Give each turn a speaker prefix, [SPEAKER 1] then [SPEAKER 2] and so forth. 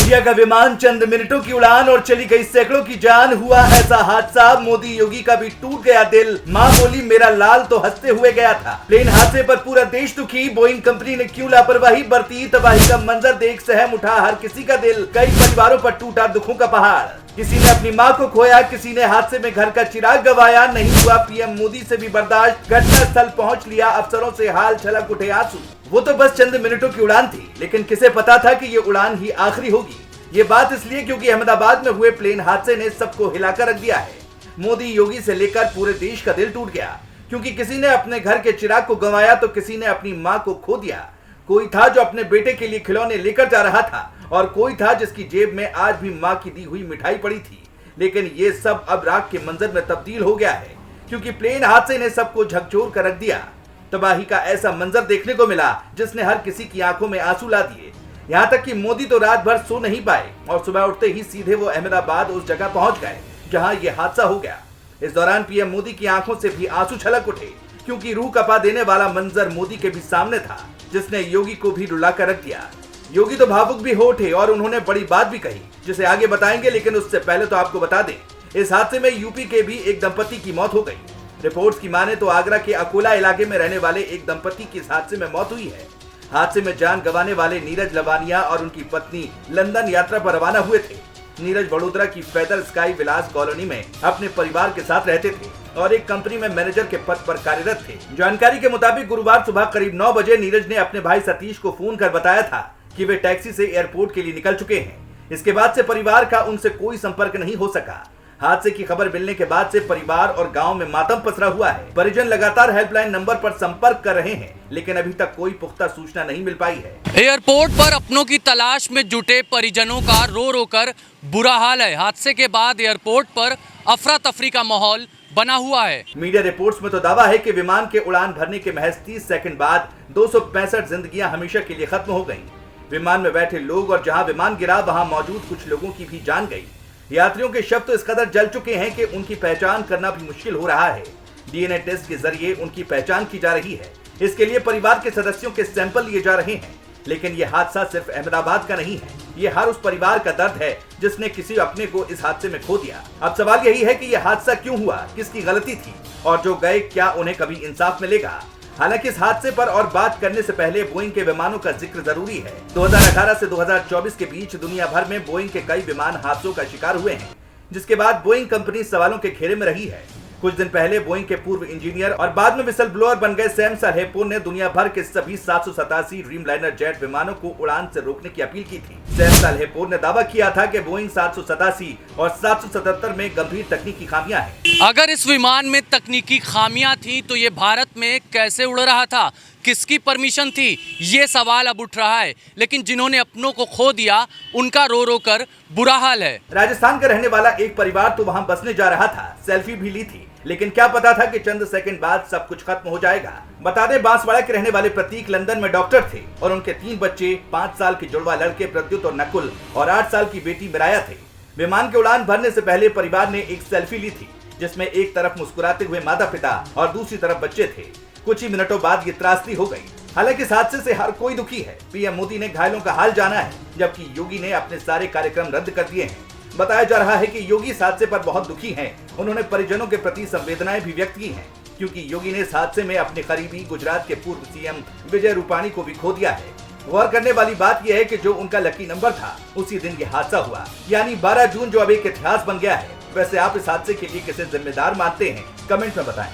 [SPEAKER 1] India का विमान चंद मिनटों की उड़ान और चली गई सैकड़ों की जान। हुआ ऐसा हादसा, मोदी योगी का भी टूट गया दिल। मां बोली मेरा लाल तो हंसते हुए गया था। प्लेन हादसे पर पूरा देश दुखी, बोइंग कंपनी ने क्यों लापरवाही बरती। तबाही का मंजर देख सहम उठा हर किसी का दिल। कई परिवारों पर टूटा दुखों का पहाड़। किसी ने अपनी मां को खोया, किसी ने हादसे में घर का चिराग गंवाया। नहीं हुआ पीएम मोदी से भी बर्दाश्त, घटना स्थल पहुंच लिया अफसरों से हाल छलक उठे आंसू। वो तो बस चंद मिनटों की उड़ान थी, लेकिन किसे पता था कि ये उड़ान ही आखिरी होगी। ये बात इसलिए क्योंकि अहमदाबाद में हुए प्लेन हादसे ने सबको हिलाकर रख दिया है। मोदी योगी से लेकर पूरे देश का दिल टूट गया, क्योंकि किसी ने अपने घर के चिराग को गंवाया तो किसी ने अपनी मां को खो दिया। कोई था जो अपने बेटे के लिए खिलौने लेकर जा रहा था और कोई था जिसकी जेब में आज भी मां की दी हुई मिठाई पड़ी थी। लेकिन ये सब अब राख के मंजर में तब्दील हो गया है, क्योंकि प्लेन हादसे ने सबको झकझोर कर रख दिया। तबाही का ऐसा मंजर देखने को मिला जिसने हर किसी की आंखों में आंसू ला दिए। यहाँ तक कि मोदी तो रात भर सो नहीं पाए और सुबह उठते ही सीधे वो अहमदाबाद उस जगह पहुंच गए जहां ये हादसा हो गया। इस दौरान पीएम मोदी की आंखों से भी आंसू छलक उठे, क्योंकि रूह कपा देने वाला मंजर मोदी के भी सामने था, जिसने योगी को भी रुला कर रख दिया। योगी तो भावुक भी हो उठे और उन्होंने बड़ी बात भी कही, जिसे आगे बताएंगे। लेकिन उससे पहले तो आपको बता दें, इस हादसे में यूपी के भी एक दंपति की मौत हो गई। रिपोर्ट्स की माने तो आगरा के अकोला इलाके में रहने वाले एक दंपति की इस हादसे में मौत हुई है। हादसे में जान गंवाने वाले नीरज लवानिया और उनकी पत्नी लंदन यात्रा पर रवाना हुए थे। नीरज वडोदरा की फेदर स्काई विलास कॉलोनी में अपने परिवार के साथ रहते थे और एक कंपनी में मैनेजर के पद पर कार्यरत थे। जानकारी के मुताबिक गुरुवार सुबह करीब 9 बजे नीरज ने अपने भाई सतीश को फोन कर बताया था कि वे टैक्सी से एयरपोर्ट के लिए निकल चुके हैं। इसके बाद से परिवार का उनसे कोई संपर्क नहीं हो सका। हादसे की खबर मिलने के बाद से परिवार और गांव में मातम पसरा हुआ है। परिजन लगातार हेल्पलाइन नंबर पर संपर्क कर रहे हैं, लेकिन अभी तक कोई पुख्ता सूचना नहीं मिल पाई है।
[SPEAKER 2] एयरपोर्ट पर अपनों की तलाश में जुटे परिजनों का रो रो कर बुरा हाल है। हादसे के बाद एयरपोर्ट पर अफरा तफरी का माहौल बना हुआ है।
[SPEAKER 1] मीडिया रिपोर्ट्स में तो दावा है कि विमान के उड़ान भरने के महज 30 सेकंड बाद 265 जिंदगियां हमेशा के लिए खत्म हो गईं। विमान में बैठे लोग और जहां विमान गिरा वहां मौजूद कुछ लोगों की भी जान गई। यात्रियों के शव तो इस कदर जल चुके हैं कि उनकी पहचान करना भी मुश्किल हो रहा है। डीएनए टेस्ट के जरिए उनकी पहचान की जा रही है। इसके लिए परिवार के सदस्यों के सैंपल लिए जा रहे हैं। लेकिन यह हादसा सिर्फ अहमदाबाद का नहीं है, ये हर उस परिवार का दर्द है जिसने किसी अपने को इस हादसे में खो दिया। अब सवाल यही है कि यह हादसा क्यों हुआ, किसकी गलती थी और जो गए क्या उन्हें कभी इंसाफ मिलेगा। हालांकि इस हादसे पर और बात करने से पहले बोइंग के विमानों का जिक्र जरूरी है। 2018 से 2024 के बीच दुनिया भर में बोइंग के कई विमान हादसों का शिकार हुए हैं, जिसके बाद बोइंग कंपनी सवालों के घेरे में रही है। कुछ दिन पहले बोइंग के पूर्व इंजीनियर और बाद में विसल ब्लोअर बन गए सैम साल्हेपोर ने दुनिया भर के सभी 787 ड्रीमलाइनर जेट विमानों को उड़ान से रोकने की अपील की थी। सैम साल्हेपोर ने दावा किया था कि बोइंग 787 और 777 में गंभीर तकनीकी खामियां हैं।
[SPEAKER 2] अगर इस विमान में तकनीकी खामियां थी तो ये भारत में कैसे उड़ रहा था, किसकी परमिशन थी, ये सवाल अब उठ रहा है। लेकिन जिन्होंने अपनों को खो दिया उनका रो रो कर बुरा हाल है।
[SPEAKER 1] राजस्थान का रहने वाला एक परिवार तो वहां बसने जा रहा था, सेल्फी भी ली थी, लेकिन क्या पता था कि चंद सेकंड बाद सब कुछ खत्म हो जाएगा। बता दें, बांसवाड़ा के रहने वाले प्रतीक लंदन में डॉक्टर थे और उनके 3 बच्चे, 5 साल के जुड़वा लड़के प्रद्युत और नकुल और 8 साल की बेटी मिराया थे। विमान के उड़ान भरने से पहले परिवार ने एक सेल्फी ली थी, जिसमें एक तरफ मुस्कुराते हुए माता पिता और दूसरी तरफ बच्चे थे। कुछ ही मिनटों बाद ये त्रासदी हो गई। हालांकि इस हादसे से हर कोई दुखी है। पीएम मोदी ने घायलों का हाल जाना है, जबकि योगी ने अपने सारे कार्यक्रम रद्द कर दिए हैं। बताया जा रहा है कि योगी इस हादसे पर बहुत दुखी हैं। उन्होंने परिजनों के प्रति संवेदनाएं भी व्यक्त की हैं, क्योंकि योगी ने इस हादसे में अपने करीबी गुजरात के पूर्व सीएम विजय रूपाणी को भी खो दिया है। गौर करने वाली बात यह है कि जो उनका लकी नंबर था उसी दिन ये हादसा हुआ, यानी 12 जून, जो अब एक इतिहास बन गया है। वैसे आप इस हादसे के लिए किसे जिम्मेदार मानते हैं, कमेंट में बताएं।